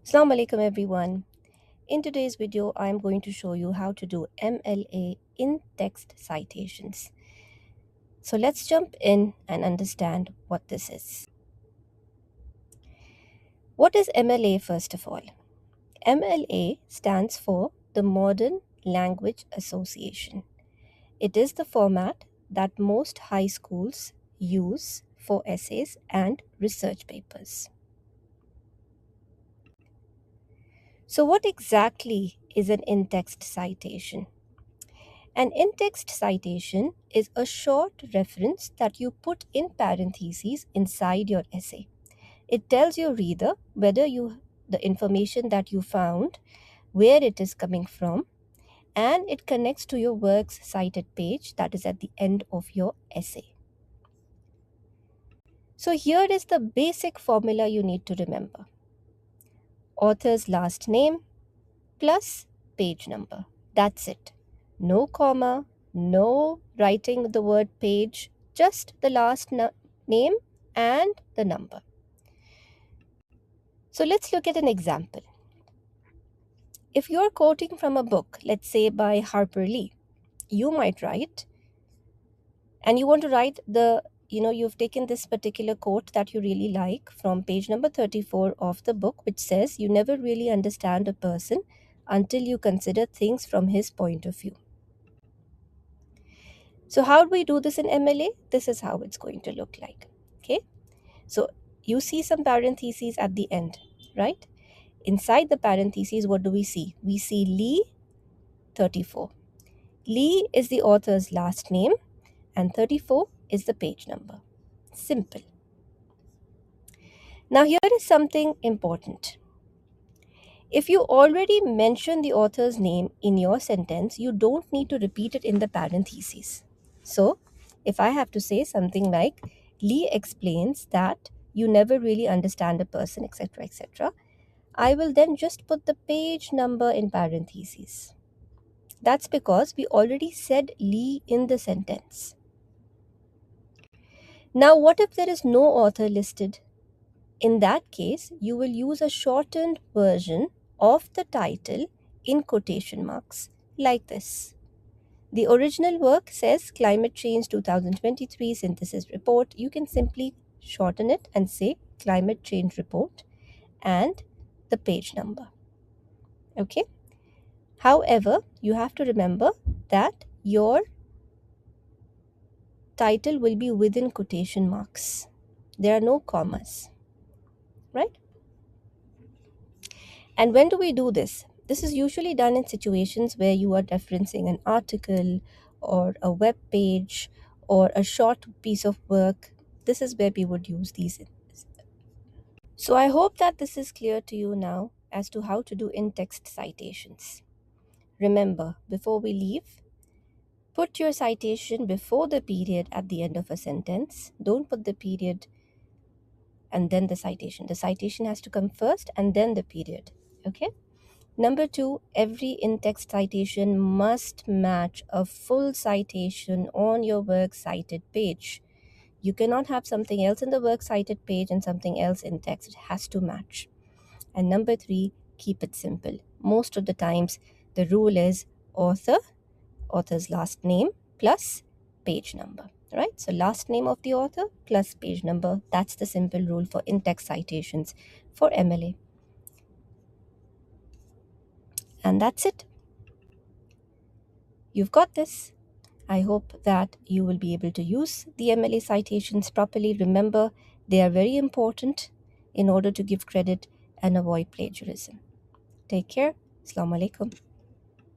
Assalamu alaikum everyone. In today's video, I am going to show you how to do MLA in text citations. So let's jump in and understand what this is. What is MLA first of all? MLA stands for the Modern Language Association. It is the format that most high schools use for essays and research papers. So what exactly is an in-text citation? An in-text citation is a short reference that you put in parentheses inside your essay. It tells your reader whether the information that you found, where it is coming from, and it connects to your Works Cited page that is at the end of your essay. So here is the basic formula you need to remember. Author's last name plus page number. That's it. No comma, no writing the word page, just the last name and the number. So let's look at an example. If you're quoting from a book, let's say by Harper Lee, you might write, and you want to write you've taken this particular quote that you really like from page number 34 of the book, which says, "You never really understand a person until you consider things from his point of view." So how do we do this in MLA? This is how it's going to look like. Okay. So you see some parentheses at the end, right? Inside the parentheses, what do we see? We see Lee 34. Lee is the author's last name and 34 is the page number. Simple. Now here is something important. If you already mention the author's name in your sentence, you don't need to repeat it in the parentheses. So if I have to say something like, Lee explains that you never really understand a person, etc., etc., I will then just put the page number in parentheses. That's because we already said Lee in the sentence. Now, what if there is no author listed? In that case, you will use a shortened version of the title in quotation marks like this. The original work says Climate Change 2023 Synthesis Report. You can simply shorten it and say Climate Change Report and the page number. Okay. However, you have to remember that your title will be within quotation marks. There are no commas, right? And when do we do this? This is usually done in situations where you are referencing an article or a web page or a short piece of work. This is where we would use these. So I hope that this is clear to you now as to how to do in-text citations. Remember, before we leave, put your citation before the period at the end of a sentence. Don't put the period and then the citation. The citation has to come first and then the period. Okay? Number 2, every in-text citation must match a full citation on your Works Cited page. You cannot have something else in the Works Cited page and something else in text. It has to match. And number 3, keep it simple. Most of the times, the rule is author's last name plus page number, right? So last name of the author plus page number. That's the simple rule for in-text citations for MLA. And that's it. You've got this. I hope that you will be able to use the MLA citations properly. Remember, they are very important in order to give credit and avoid plagiarism. Take care. Assalamu alaikum.